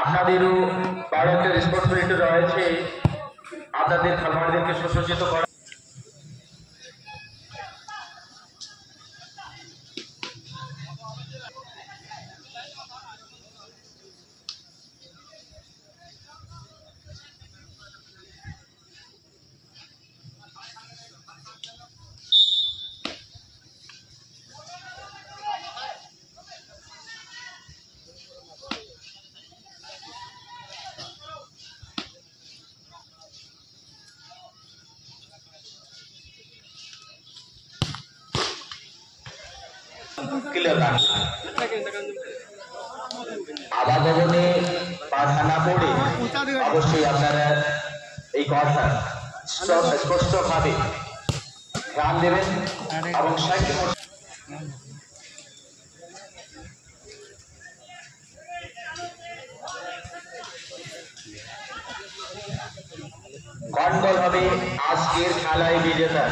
আপনাদেরও বড় একটা রেসপন্সিবিলিটি রয়েছে আপনাদের খেলোয়াড়দেরকে সুসজ্জিত করা। আধা ভবনে বাধা না পড়ে অবশ্যই আপনারা এই কথা স্পষ্টভাবে ধ্যান দেবেন এবং কোন দল হবে আজকের খেলায় বিজেতা।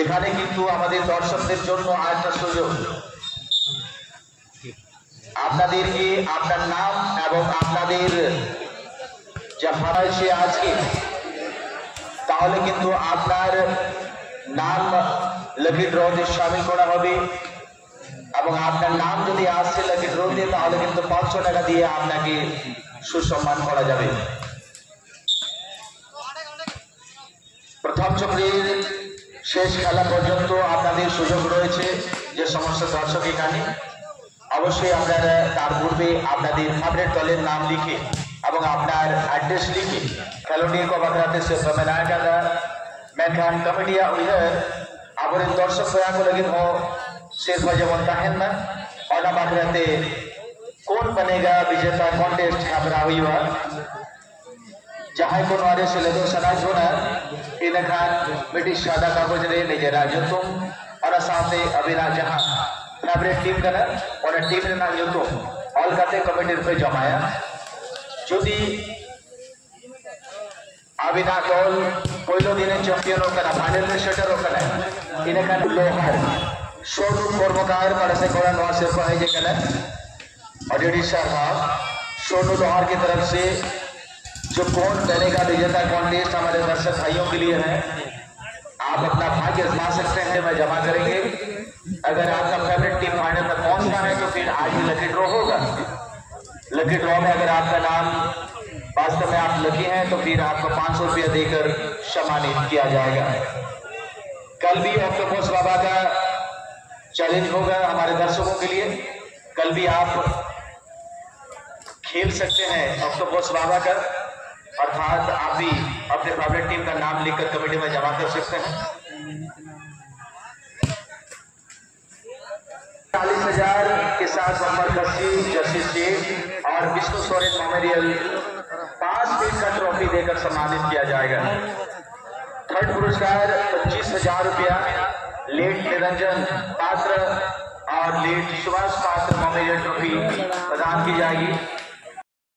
এখানে কিন্তু আমাদের দর্শকদের জন্য আরেকটা সুযোগ, আপনাদেরকে আপনার নাম এবং আপনাদের যা হয়েছে আজকে, তাহলে কিন্তু আপনার নাম লাকি ড্রতে শামিল করা হবে এবং আপনার নাম যদি আসছে লাকি ড্রতে তাহলে কিন্তু 500 টাকা দিয়ে আপনাকে সুসম্মান করা যাবে। প্রথম চক্রের শেষ খেলা পর্যন্ত আপনাদের সুযোগ রয়েছে। যে সমস্ত দর্শক এখানে অবশ্যই আপনারা তার পূর্বে আপনাদের ফেভারিট দলের নাম লিখে এবং আপনার অ্যাড্রেস লিখে খেলোয়াড় को बकराते से बनाया जाता मेनखान कमेटिया उधर आबोरे दर्शक को लगे हो सिर्फ जेमन ताहेन ना और बकराते कौन बनेगा विजेता कॉन्टेस्ट खबरा हुई हुआ जहां को नरे से लेदो सनाज होना इनखान ब्रिटिश सादा कागज रे निजेरा जुतुम और साथे अभिना जहां फेवरेट टीम का और टीम रे ना जुतुम ऑल काते कमिटी पे जमाया যদি अभिना दल पहले दिन चैंपियन होकर फाइनल में सेटर होकर इनखान लोहार सोनू कर्मकार से कोड़ा नवा से पाए जे कला ऑडियो साहब सोनू लोहार की तरफ से जो कौन बनेगा विजेता कॉन्टेस्ट हमारे दर्शक भाइयों के लिए है। आप अपना भाग्य आजमा सकते हैं, मैं जमा करेंगे। अगर आपका फेवरेट टीम फाइनल में पहुंचना है तो फिर आज ही लकी ड्रॉ होगा। लकी ड्रॉ में अगर आपका नाम वास्तव में आप लकी हैं तो फिर आपको 500 रुपया देकर सम्मानित किया जाएगा। कल भी ऑक्टोपस बाबा का चैलेंज होगा हमारे दर्शकों के लिए। कल भी आप खेल सकते हैं ऑक्टोपस बाबा का, अर्थात आप भी अपने फेवरेट टीम का नाम लिखकर कमेटी में जमा कर सकते हैं। 40,000 के साथ नंबर 10 जर्सी शेख और विष्णु सोरेन मेमोरियल 5 फीट का ट्रॉफी देकर सम्मानित किया जाएगा। थर्ड पुरस्कार 25,000 रुपया लेट निरंजन पात्र और लेट सुभाष पात्र मेमोरियल ट्रॉफी प्रदान की जाएगी।